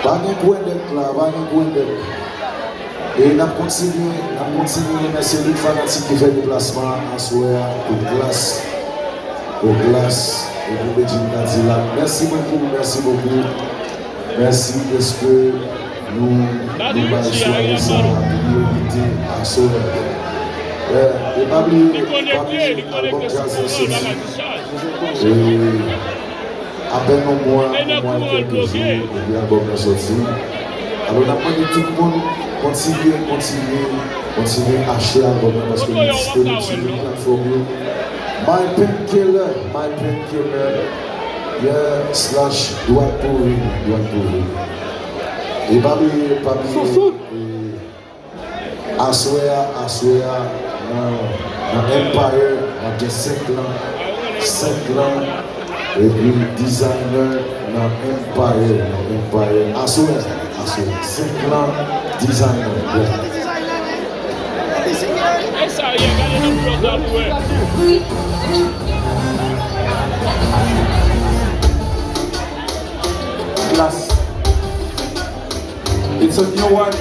Pas de point d'être là, pas de point d'être. Et nous continuons, merci les fanatiques qui fait le déplacement à soir aux glaces, et pour Medjin Nadila. Merci beaucoup. Merci parce que nous allons soirée ça, priorité à soir. Et pas oublier, l'album Jazz est sorti. Et à peine un mois et quelques jours, l'album est sorti. Alors, on a demandé tout le monde continuer à acheter l'album parce que nous sommes disponibles sur les plateformes. My Painkiller, / doit pourrir. Et pas oublier, Assoya, dans Empire, après 5 ans, et puis designer dans Empire, Assoya, 5 ans, designer. Class. It's a new one.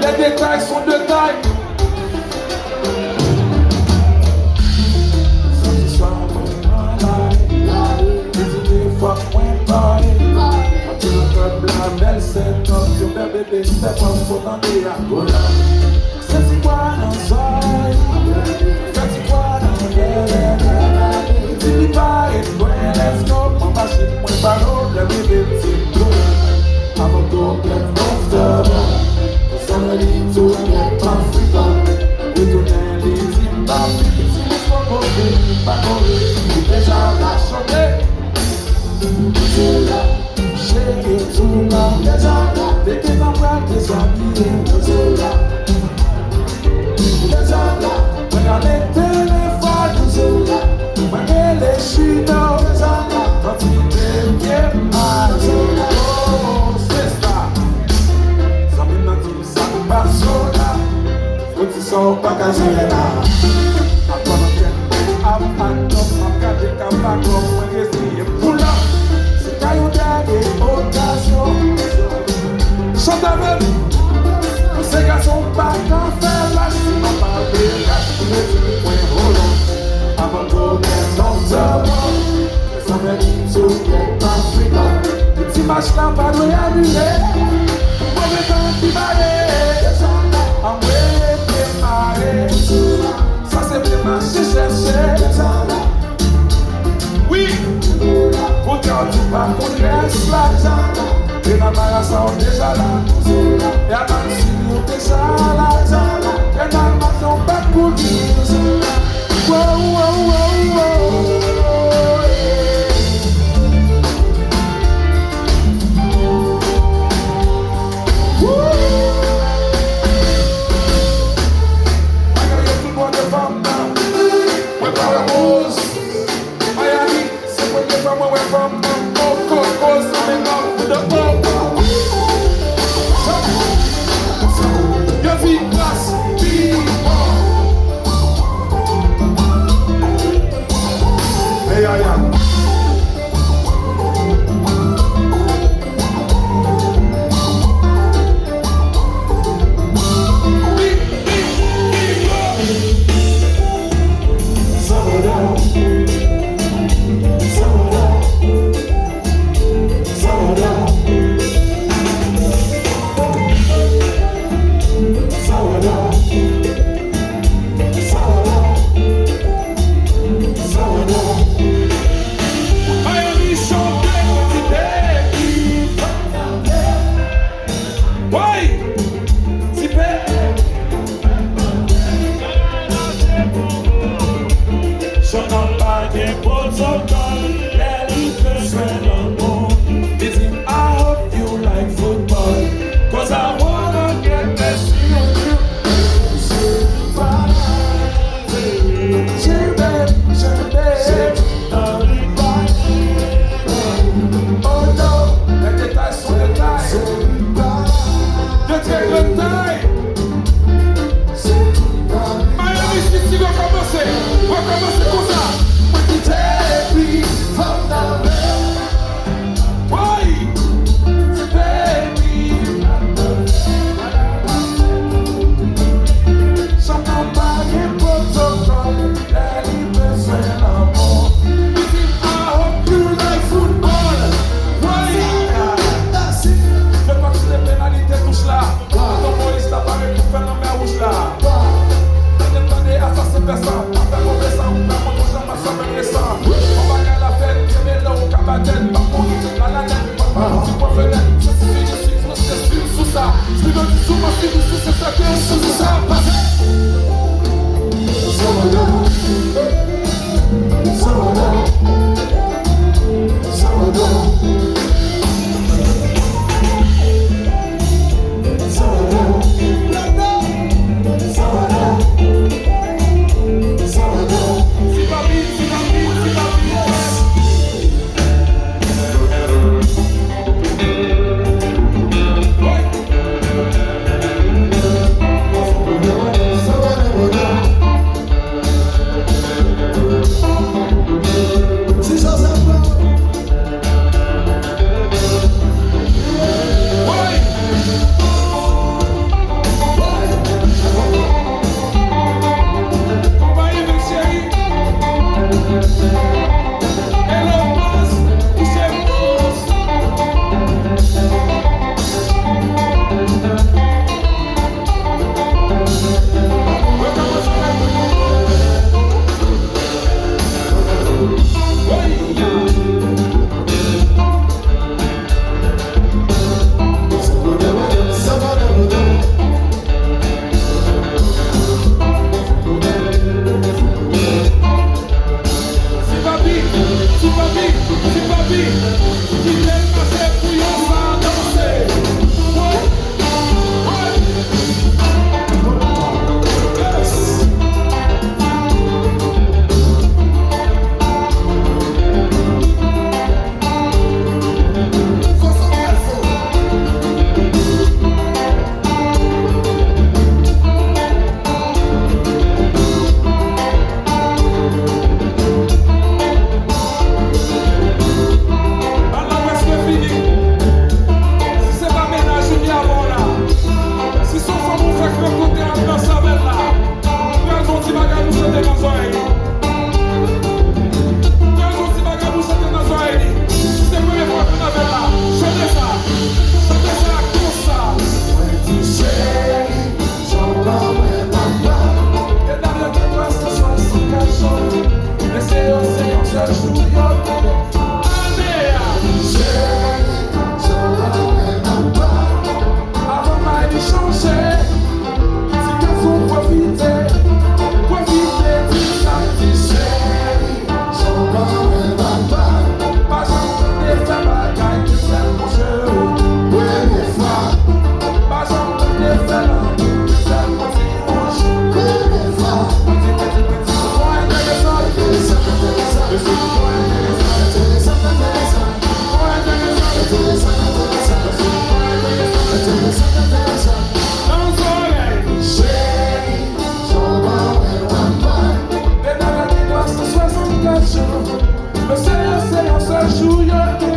Les détails sont de taille. Ce soir, somebody to get my freedom. We do not live in Bambi. It's for me, but only déjà la chanter. Shake it to la déjà la. Dès que t'en vas déshabiller, déjà la. Regarde les téléphones, regarde les chinois, quand tu deviens mal. Oh, c'est ça. Soda, put it so back as you are. I'm gonna get up and up, I'm gonna take a back up when you see him pull up. C'est quand you daddy, occasion. Chante avec, ces gars sont pas qu'à faire la chine, on va aller lâcher les points roulants. I'm gonna go get on the wall. There's somebody to get my freedom. Petit match là, pas de réamuler. Mauvais temps qui valait. I'm waiting my head. Ça c'est bien marché chercher. Oui, pour quand tu vas pour laisser là. Et la marathon déjà là. Et à l'antique déjà là. Et la maison pas pour dire. Wow. Joyeux